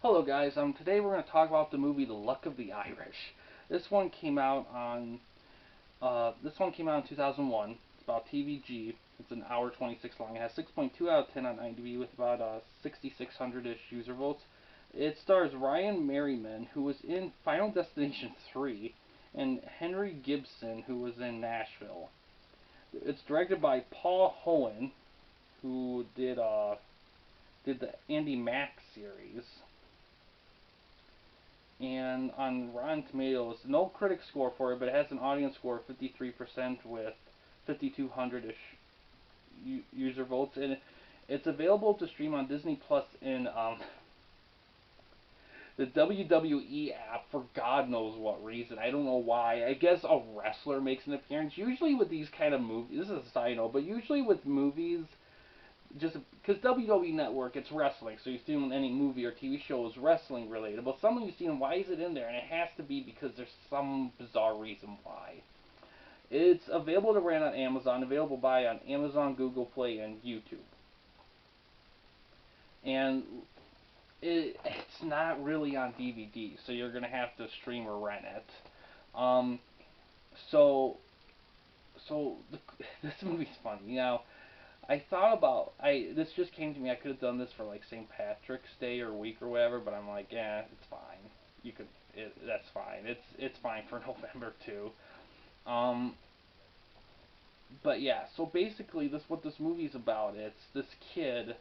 Hello guys, today we're going to talk about the movie The Luck of the Irish. This one came out in 2001. It's about TVG. It's an hour 26 long. It has 6.2 out of 10 on IMDb with about 6,600-ish user votes. It stars Ryan Merriman, who was in Final Destination 3, and Henry Gibson, who was in Nashville. It's directed by Paul Hoen, who did the Andy Mack series. And on Rotten Tomatoes, no critic score for it, but it has an audience score of 53% with 5,200-ish user votes, and it's available to stream on Disney Plus in the WWE app for God knows what reason. I don't know why. I guess a wrestler makes an appearance. Usually with these kind of movies, this is a side note, but usually with movies, just because WWE Network, it's wrestling, so you see any movie or TV show is wrestling related. But some of you see them, why is it in there? And it has to be because there's some bizarre reason why. It's available to rent on Amazon, available on Amazon, Google Play, and YouTube. And it's not really on DVD, so you're gonna have to stream or rent it. Um, so this movie's funny. I thought about this just came to me. I could have done this for like St. Patrick's Day or week or whatever, but I'm like, yeah, it's fine. That's fine. It's fine for November too. Um, but yeah, so basically, what this movie's about. It's this kid,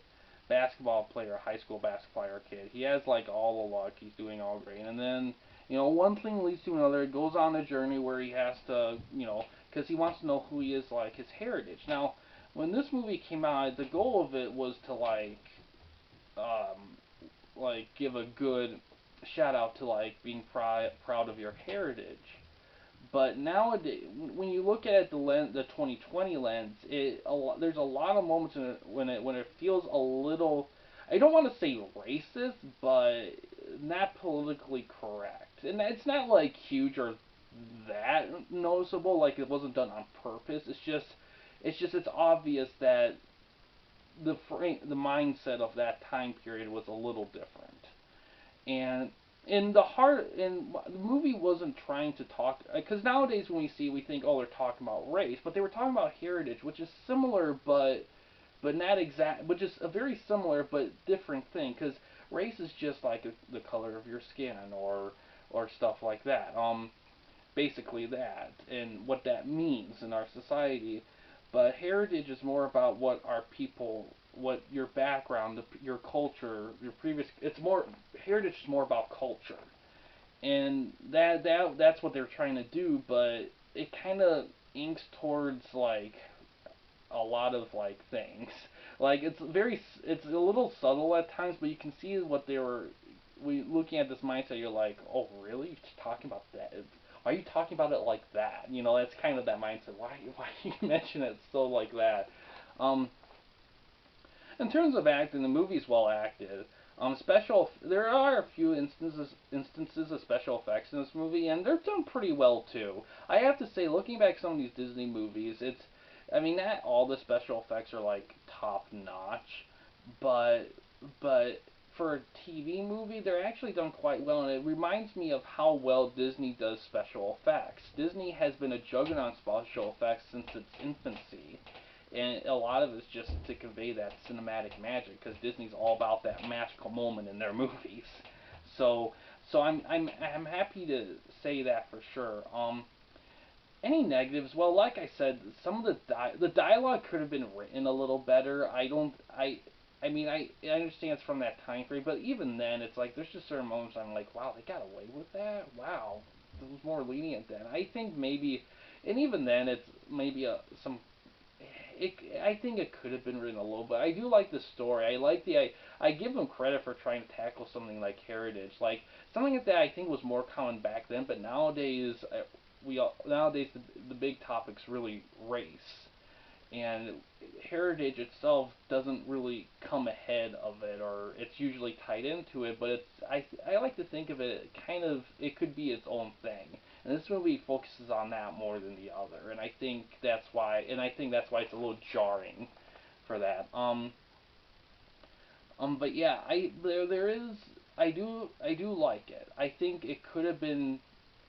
basketball player, high school basketball player kid. He has like all the luck. He's doing all great, and then one thing leads to another. It goes on a journey where he has to, because he wants to know who he is, like his heritage. Now, when this movie came out, the goal of it was to um, give a good shout out to like being proud of your heritage. But nowadays, when you look at the 2020 lens, there's a lot of moments in it when it feels a little, I don't want to say racist, but not politically correct. And it's not like huge or that noticeable, like it wasn't done on purpose. It's obvious that the mindset of that time period was a little different. And the movie wasn't trying to talk, because nowadays when we think, oh, they're talking about race, but they were talking about heritage, which is similar but not exact, which is a very similar but different thing, because race is just like the color of your skin or stuff like that. Basically that and what that means in our society. But heritage is more about what our people, what your background, your culture, your previous. It's more heritage is more about culture, and that's what they're trying to do. But it kind of inks towards like a lot of like things. Like it's a little subtle at times, but you can see what they were. Looking at this mindset, you're like, oh really? You're just talking about that? Why are you talking about it like that? That's kind of that mindset. Why you mention it so like that? Um, in terms of acting, the movie's well acted. There are a few instances of special effects in this movie, and they're done pretty well too. I have to say, looking back at some of these Disney movies, I mean, not all the special effects are like top notch, but for a TV movie, they're actually done quite well, and it reminds me of how well Disney does special effects. Disney has been a juggernaut on special effects since its infancy, and a lot of it's just to convey that cinematic magic, because Disney's all about that magical moment in their movies. So, I'm happy to say that for sure. Any negatives? Well, like I said, some of the dialogue could have been written a little better. I mean, I understand it's from that time frame, but even then, it's like there's just certain moments I'm like, wow, they got away with that. Wow, it was more lenient then. I think maybe, and even then, it's maybe some. I think it could have been written a little bit. I do like the story. I give them credit for trying to tackle something like heritage, like something like that. I think was more common back then, but nowadays nowadays the big topic's really race, and heritage itself doesn't really come ahead of it, or it's usually tied into it, but I like to think of it kind of, it could be its own thing, and this movie focuses on that more than the other, and I think that's why it's a little jarring for that. But yeah, there is. I do like it. I think it could have been,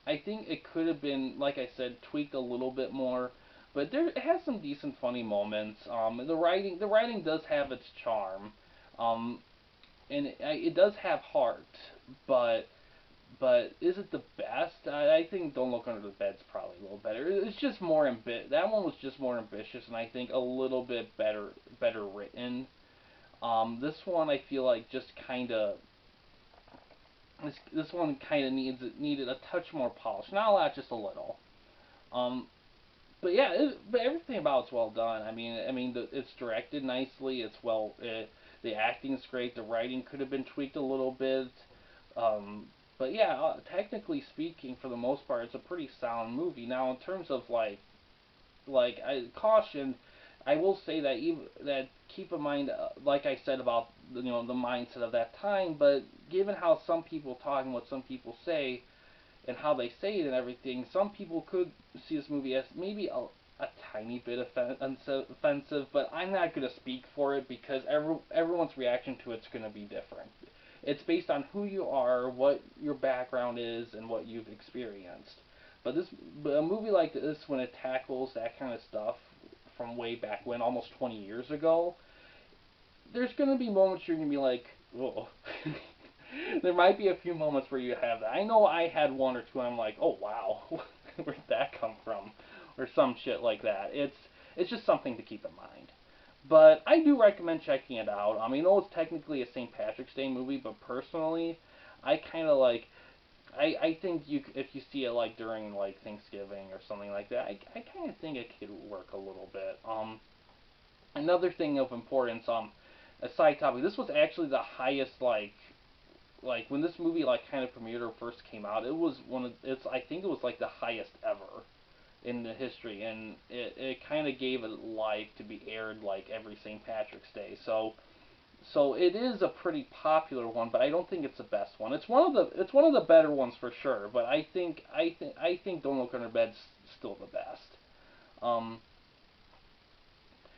like I said, tweaked a little bit more, but it has some decent funny moments. The writing does have its charm, um, and it does have heart, but is it the best? I think Don't Look Under the Bed's probably a little better. It's just more that one was just more ambitious, and I think a little bit better written. This one I feel like just kind of this one kind of needed a touch more polish, not a lot, just a little. Um, but yeah, but everything about it's well done. It's directed nicely. The acting's great. The writing could have been tweaked a little bit. Um, but yeah, technically speaking, for the most part, it's a pretty sound movie. Now, in terms of I caution, I will say that keep in mind, like I said about the mindset of that time. But given how some people talk and what some people say, and how they say it and everything, some people could see this movie as maybe a tiny bit offensive, but I'm not going to speak for it because everyone's reaction to it's going to be different. It's based on who you are, what your background is, and what you've experienced. But a movie like this, when it tackles that kind of stuff from way back when, almost 20 years ago, there's going to be moments you're going to be like, whoa. There might be a few moments where you have that. I know I had one or two. I'm like, oh wow, where'd that come from, or some shit like that. It's just something to keep in mind. But I do recommend checking it out. I know it's technically a St. Patrick's Day movie, but personally, I kind of like. I think if you see it like during like Thanksgiving or something like that, I kind of think it could work a little bit. Another thing of importance, a side topic. This was actually the highest when this movie like kind of premiered or first came out, it was one of it's I think it was like the highest ever in the history, and it kind of gave it life to be aired like every St. Patrick's Day. So it is a pretty popular one, but I don't think it's the best one. It's one of the better ones for sure, but I think Don't Look Under Bed's still the best. Um,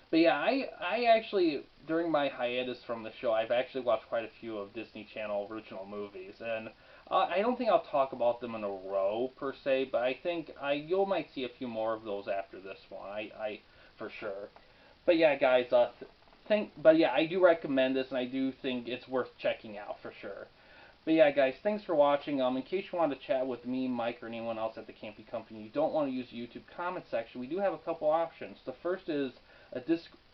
but yeah, I actually during my hiatus from the show, I've actually watched quite a few of Disney Channel original movies, and I don't think I'll talk about them in a row per se, but I think you might see a few more of those after this one. I for sure. But yeah, guys, but yeah, I do recommend this, and I do think it's worth checking out for sure. But yeah, guys, thanks for watching. In case you want to chat with me, Mike, or anyone else at the Campy Company, you don't want to use the YouTube comment section. We do have a couple options. The first is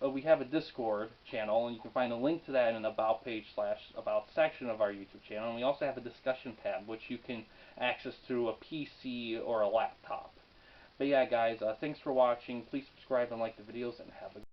we have a Discord channel, and you can find a link to that in an about page / about section of our YouTube channel. And we also have a discussion tab, which you can access through a PC or a laptop. But yeah, guys, thanks for watching. Please subscribe and like the videos, and have a